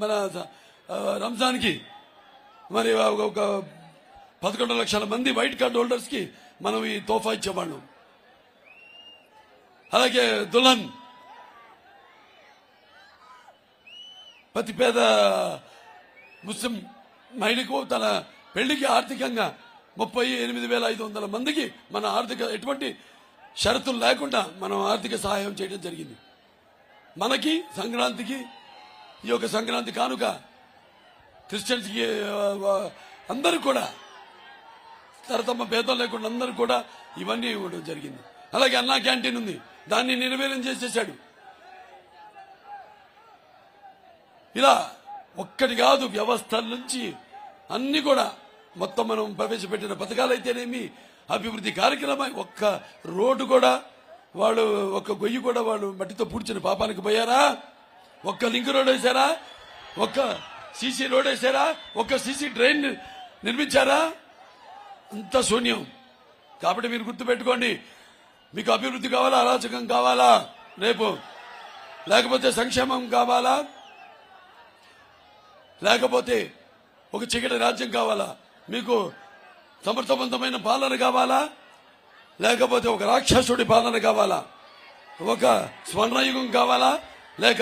మన రంజాన్కి మరి ఒక 11 లక్షల మంది వైట్ కార్డ్ హోల్డర్స్ కి మనం ఈ తోఫా ఇచ్చేవాళ్ళం. అలాగే దుల్హన్ ప్రతి పేద ముస్లిం మహిళకు తన పెళ్లికి ఆర్థికంగా 38,500 మందికి మన ఆర్థిక ఎటువంటి షరతులు లేకుండా మనం ఆర్థిక సహాయం చేయడం జరిగింది. మనకి సంక్రాంతికి ఈ యొక్క సంక్రాంతి కానుక క్రిస్టియన్స్కి అందరూ కూడా తరతమ భేదం లేకుండా అందరూ కూడా ఇవన్నీ ఇవ్వడం జరిగింది. అలాగే అన్నా క్యాంటీన్ ఉంది, దాన్ని నిర్వీర్యం చేసేశాడు. ఇలా ఒక్కటి కాదు, వ్యవస్థల నుంచి అన్ని కూడా మొత్తం మనం ప్రవేశపెట్టిన పథకాలు అయితేనేమి, అభివృద్ధి కార్యక్రమం, ఒక్క రోడ్డు కూడా వాళ్ళు ఒక్క గొయ్యి కూడా వాళ్ళు మట్టితో పూడ్చిన పాపానికి పోయారా? ఒక్క లింక్ రోడ్ వేశారా? ఒక్క సీసీ రోడ్ వేశారా? ఒక్క సీసీ డ్రైన్ నిర్మించారా? అంత శూన్యం. కాబట్టి మీరు గుర్తుపెట్టుకోండి, మీకు అభివృద్ధి కావాలా, అరాచకం కావాలా రేపు, లేకపోతే సంక్షేమం కావాలా, లేకపోతే ఒక చీకటి రాజ్యం కావాలా, మీకు సమర్థవంతమైన పాలన కావాలా, లేకపోతే ఒక రాక్షసుడి పాలన కావాలా, ఒక స్వర్ణయుగం కావాలా, లేక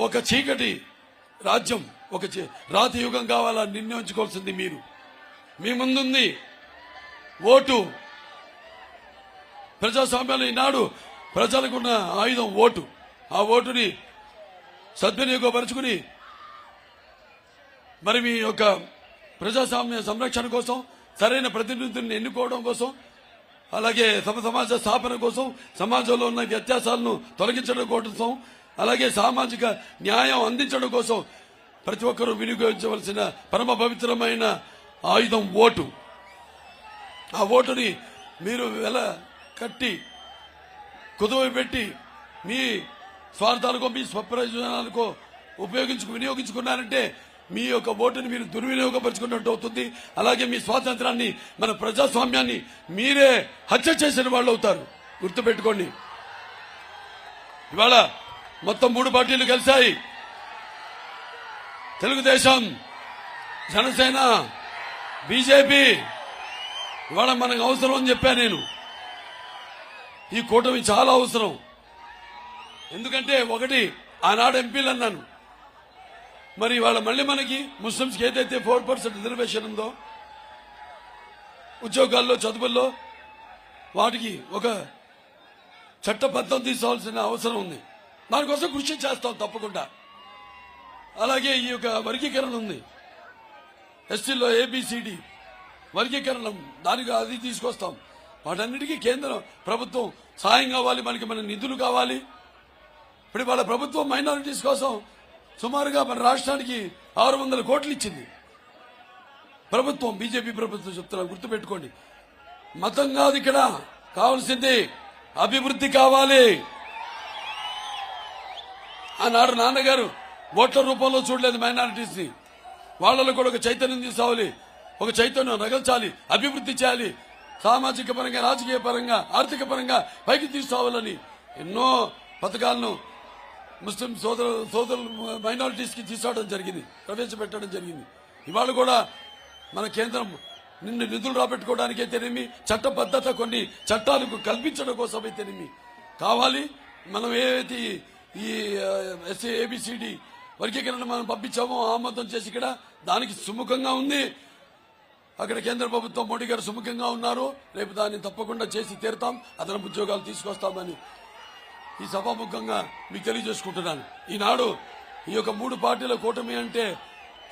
ఒక చీకటి రాజ్యం, ఒక రాతి యుగం కావాలా నిర్ణయించుకోవాల్సింది మీరు. మీ ముందుంది ఓటు. ప్రజాస్వామ్యంలో ఈనాడు ప్రజలకున్న ఆయుధం ఓటు. ఆ ఓటుని సద్వినియోగపరుచుకుని మరి మీ యొక్క ప్రజాస్వామ్య సంరక్షణ కోసం, సరైన ప్రతినిధులను ఎన్నుకోవడం కోసం, అలాగే సమాజ స్థాపన కోసం, సమాజంలో ఉన్న వ్యత్యాసాలను తొలగించడం కోసం, అలాగే సామాజిక న్యాయం అందించడం కోసం ప్రతి ఒక్కరూ వినియోగించవలసిన పరమ పవిత్రమైన ఆయుధం ఓటు. ఆ ఓటుని మీరు వెల కట్టి కుదువ పెట్టి మీ స్వార్థాలకో మీ స్వప్రయోజనాలకో వినియోగించుకున్నారంటే మీ యొక్క ఓటుని మీరు దుర్వినియోగపరుచుకున్నట్టు అవుతుంది. అలాగే మీ స్వాతంత్రాన్ని, మన ప్రజాస్వామ్యాన్ని మీరే హత్య చేసిన వాళ్ళు అవుతారు. గుర్తుపెట్టుకోండి. ఇవాళ మొత్తం 3 పార్టీలు కలిశాయి. తెలుగుదేశం, జనసేన, బీజేపీ. ఇవాళ మనకు అవసరం అని చెప్పా నేను. ఈ కూటమి చాలా అవసరం. ఎందుకంటే ఒకటి, ఆనాడు ఎంపీలు అన్నాను, మరి ఇవాళ మళ్ళీ మనకి ముస్లింస్కి ఏదైతే 4% రిజర్వేషన్ ఉందో ఉద్యోగాల్లో, చదువుల్లో, వాటికి ఒక చట్టబద్ధం తీసుకోవాల్సిన అవసరం ఉంది. దానికోసం కృషి చేస్తాం తప్పకుండా. అలాగే ఈ యొక్క వర్గీకరణ ఉంది, ఎస్టీలో ఏబిసిడి వర్గీకరణ, దానికి అది తీసుకొస్తాం. వాటన్నిటికీ కేంద్ర ప్రభుత్వం సాయం కావాలి, మనకి మన నిధులు కావాలి. ఇప్పుడు వాళ్ళ ప్రభుత్వం మైనారిటీస్ కోసం సుమారుగా మన రాష్ట్రానికి 600 కోట్లు ఇచ్చింది ప్రభుత్వం, బీజేపీ ప్రభుత్వం. చెప్తున్నా, గుర్తుపెట్టుకోండి. మతం కాదు ఇక్కడ కావాల్సింది, అభివృద్ధి కావాలి. ఆనాడు నాన్నగారు ఓట్ల రూపంలో చూడలేదు మైనారిటీస్ ని. వాళ్ళలో కూడా ఒక చైతన్యం తీసుకోవాలి, ఒక చైతన్యం రగల్చాలి, అభివృద్ధి చేయాలి, సామాజిక పరంగా, రాజకీయ పరంగా, ఆర్థిక పరంగా పైకి తీసుకోవాలని ఎన్నో పథకాలను ముస్లిం సోదరులు మైనారిటీస్ కి తీసుకురావడం జరిగింది, ప్రవేశపెట్టడం జరిగింది. ఇవాళ కూడా మన కేంద్రం నిధులు రాబెట్టుకోవడానికి అయితేనేమి, చట్టబద్ధత కొన్ని చట్టాలకు కల్పించడం కోసం అయితేనేమి కావాలి. మనం ఏదైతే ఈ ఎస్సీ ఏబిసిడి వర్గీకరణ మనం పంపించామో, ఆమోదం చేసి ఇక్కడ దానికి సుముఖంగా ఉంది. అక్కడ కేంద్ర ప్రభుత్వం, మోడీ గారు సుముఖంగా ఉన్నారు. రేపు దాన్ని తప్పకుండా చేసి తీరుతాం, అదనపు ఉద్యోగాలు తీసుకొస్తామని ఈ సభాముఖంగా మీకు తెలియజేసుకుంటున్నాను. ఈనాడు ఈ యొక్క 3 పార్టీల కూటమి అంటే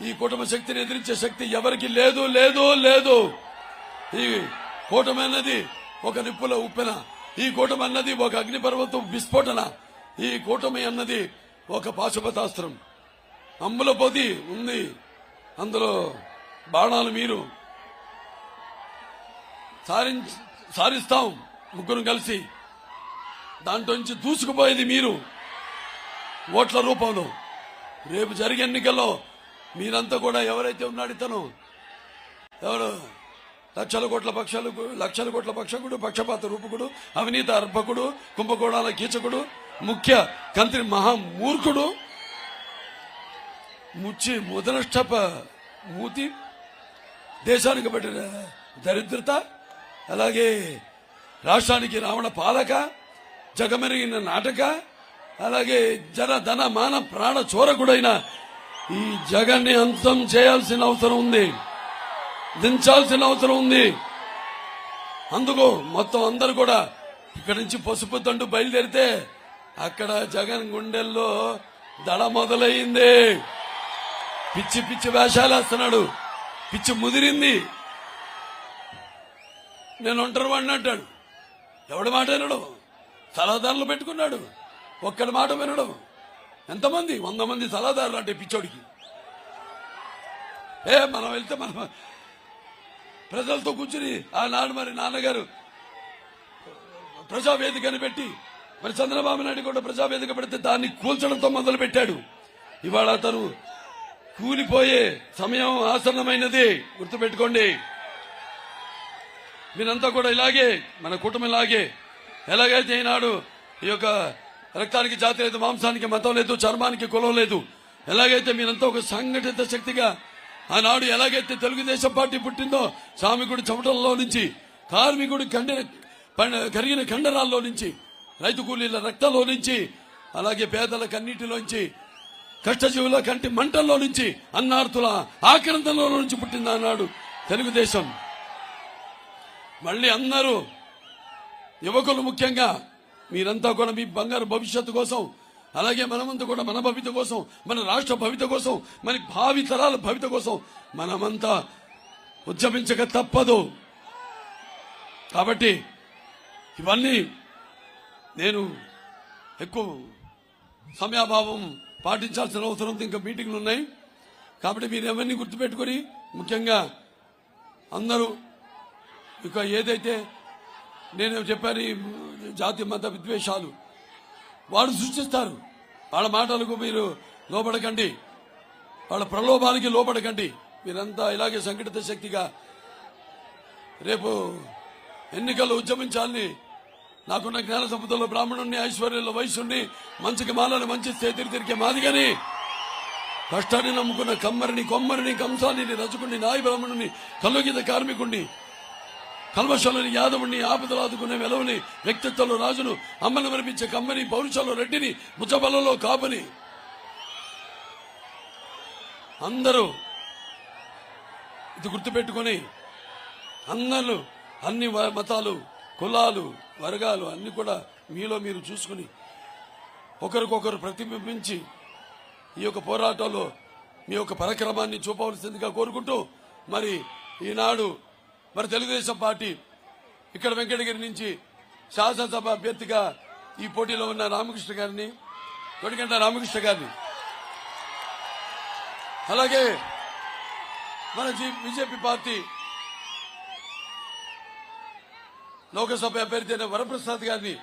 ఈ కూటమి శక్తిని ఎదిరించే శక్తి ఎవరికి లేదు లేదు లేదు. ఈ కూటమి అన్నది ఒక నిప్పుల ఉప్పెన, ఈ కూటమి అన్నది ఒక అగ్నిపర్వతం విస్ఫోటన, ఈ కూటమి అన్నది ఒక పాశుపతాస్త్రం. అమ్ముల పొది ఉంది, అందులో బాణాలు మీరు సారిస్తాం ముగ్గురు కలిసి. దాంట్లో నుంచి దూసుకుపోయేది మీరు ఓట్ల రూపంలో. రేపు జరిగే ఎన్నికల్లో మీరంతా కూడా ఎవరైతే ఉన్నాడు ఇతను ఎవరు లక్షల కోట్ల పక్షకుడు, పక్షపాత రూపకుడు, అవినీతి అర్భకుడు, కుంభకోణాల కీచకుడు, ముఖ్య కంత్రి మహామూర్ఖుడు, ముదనష్టప మూతి, దేశానికి పట్టిన దరిద్రత, అలాగే రాష్ట్రానికి రావణ పాలక, జగమెరిగిన నాటక, అలాగే జన ధన మాన ప్రాణ చోరకుడైన ఈ జగన్ని అంతం చేయాల్సిన అవసరం ఉంది, దించాల్సిన అవసరం ఉంది. అందుకు మొత్తం అందరు కూడా ఇక్కడి నుంచి పసుపు తండు బయలుదేరితే అక్కడ జగన్ గుండెల్లో దడ మొదలయ్యింది. పిచ్చి పిచ్చి వేషాలు వేస్తున్నాడు, పిచ్చి ముదిరింది. నేను ఒంటరి వాడిని అంటాడు. ఎవడి మాట వినడం, సలహాదారులు పెట్టుకున్నాడు, ఒక్కడి మాట వినడం. ఎంతమంది 100 మంది సలహాదారులు అంటే పిచ్చోడికి. మనం వెళ్తే మనం ప్రజలతో కూర్చుని ఆనాడు మరి నాన్నగారు ప్రజావేదికని పెట్టి, మరి చంద్రబాబు నాయుడు కూడా ప్రజావేదిక పెడితే దాన్ని కూల్చడంతో మొదలు పెట్టాడు. ఇవాళ అతను కూలిపోయే సమయం ఆసన్నమైనది, గుర్తుపెట్టుకోండి. మీరంతా కూడా ఇలాగే, మన కుటుంబం ఇలాగే, ఎలాగైతే ఈనాడు ఈ యొక్క రక్తానికి జాతి లేదు, మాంసానికి మతం లేదు, చర్మానికి కులం లేదు, ఎలాగైతే మీరంతా ఒక సంఘటిత శక్తిగా ఆనాడు ఎలాగైతే తెలుగుదేశం పార్టీ పుట్టిందో, శ్రామికుడి చెమటల్లో నుంచి, కార్మికుడి కరిగిన కండరాల్లో నుంచి, రైతు కూలీల రక్తంలో నుంచి, అలాగే పేదల కన్నీటిలోంచి, కష్టజీవుల కంటి మంటల్లో నుంచి, అన్నార్తుల ఆక్రందనలో నుంచి పుట్టింది ఆనాడు తెలుగుదేశం. మళ్ళీ అందరూ యువకులు ముఖ్యంగా మీరంతా కూడా మీ బంగారు భవిష్యత్తు కోసం, అలాగే మనమంతా కూడా మన భవిత కోసం, మన రాష్ట్ర భవిత కోసం, మన భావి తరాల భవిత కోసం మనమంతా ఉద్యమించక తప్పదు. కాబట్టి ఇవన్నీ నేను ఎక్కువ సమయాభావం పాటించాల్సిన అవసరం ఉంది, ఇంకా మీటింగ్లు ఉన్నాయి. కాబట్టి మీరు ఎవరిని గుర్తుపెట్టుకొని ముఖ్యంగా అందరూ ఇక ఏదైతే నేను చెప్పాను, జాతి మత విద్వేషాలు వాడు సృష్టిస్తారు. వాళ్ళ మాటలకు మీరు లోపడకండి, వాళ్ళ ప్రలోభానికి లోపడకండి. మీరంతా ఇలాగే సంఘటిత శక్తిగా రేపు ఎన్నికల్లో ఉద్యమించాలని నాకున్న జ్ఞాన సంపదలో బ్రాహ్మణుణ్ణి, ఐశ్వర్యంలో వయసుని, మంచికి మాలని మంచి తిరిగే మాదిగని, కష్టాన్ని నమ్ముకున్న కమ్మరిని, కొమ్మరిని, కంసాన్ని, రజకుడిని, నాయ బ్రాహ్మణుని, కల్లుగీత కార్మికుడిని, కల్మషాలని, యాదవుని, ఆపదలు ఆదుకునే వెలవని, వ్యక్తిత్వంలో రాజును, అమ్మను మరిపించే కమ్మని, పౌరుషాల్లో రెడ్డిని, ముచ్చబలలో కాపని, అందరూ ఇది గుర్తుపెట్టుకుని అందరూ అన్ని మతాలు, కులాలు, వర్గాలు అన్ని కూడా మీలో మీరు చూసుకుని ఒకరికొకరు ప్రతిబింబించి ఈ యొక్క పోరాటంలో మీ యొక్క పరాక్రమాన్ని చూపవలసిందిగా కోరుకుంటూ, మరి ఈనాడు మరి తెలుగుదేశం పార్టీ ఇక్కడ వెంకటగిరి నుంచి శాసనసభ అభ్యర్థిగా ఈ పోటీలో ఉన్న రామకృష్ణ గారిని, కొడిగంట రామకృష్ణ గారిని, అలాగే మన బీజేపీ పార్టీ లోకసభ అభ్యర్థి అయిన వరప్రసాద్ గారిని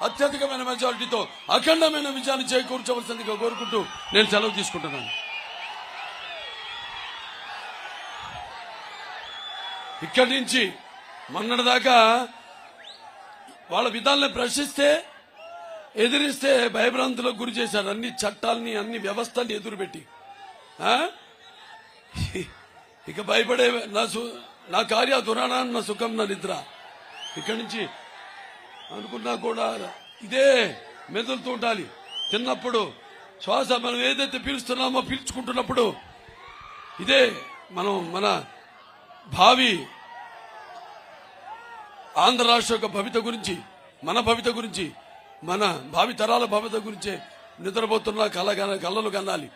అత్యధికమైన మెజారిటీతో అఖండమైన విజయాన్ని చేకూర్చవలసిందిగా కోరుకుంటూ నేను సెలవు తీసుకుంటున్నాను. ఇక్కడి నుంచి మొన్నటిదాకా వాళ్ళ విధానాలను ప్రశ్నిస్తే, ఎదిరిస్తే భయభ్రాంతులకు గురి చేశారు. అన్ని చట్టాలని, అన్ని వ్యవస్థల్ని ఎదురుపెట్టి ఇక భయపడే నా కార్య దురాణాన్న సుఖం నా నిద్ర. ఇక్కడి నుంచి అనుకున్నా కూడా ఇదే మెదులుతూ ఉండాలి. తిన్నప్పుడు శ్వాస మనం ఏదైతే పీలుస్తున్నామో, పీల్చుకుంటున్నప్పుడు ఇదే మనం మన భావి ఆంధ్ర రాష్ట్ర యొక్క భవిత గురించి, మన భవిత గురించి, మన భావి తరాల భవిత గురించే నిద్రపోతున్న కళ్ళలు కనాలి.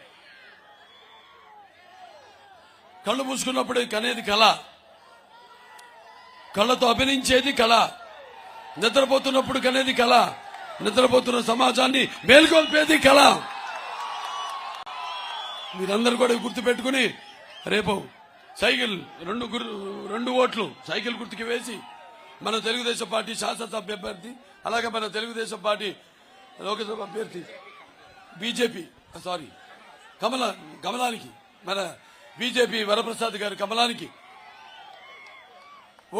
కళ్ళు మూసుకున్నప్పుడు కనేది కళ, కళ్ళతో అభినయించేది కళ. నిద్రపోతున్నప్పుడు కనేది కళ, నిద్రపోతున్న సమాజాన్ని మేల్కొల్పేది కళ. మీరందరూ కూడా గుర్తుపెట్టుకుని రేపు సైకిల్ 2 ఓట్లు సైకిల్ గుర్తుకి వేసి మన తెలుగుదేశం పార్టీ శాసనసభ అభ్యర్థి, అలాగే మన తెలుగుదేశం పార్టీ లోక్సభ అభ్యర్థి బీజేపీ కమలానికి, మన బీజేపీ వరప్రసాద్ గారి కమలానికి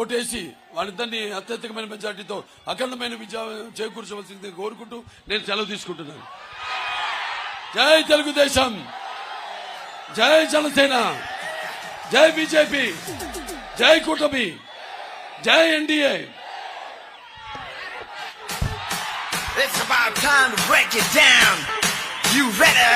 ఓటేసి వాళ్ళిద్దరినీ అత్యధికమైన మెజార్టీతో అఖండమైన విజయం చేకూర్చవలసింది కోరుకుంటూ నేను సెలవు తీసుకుంటున్నాను. జై తెలుగుదేశం, జై జనసేన, జై బీజేపీ, జై కూటమి, జై NDA. It's about time to break it down. You ready?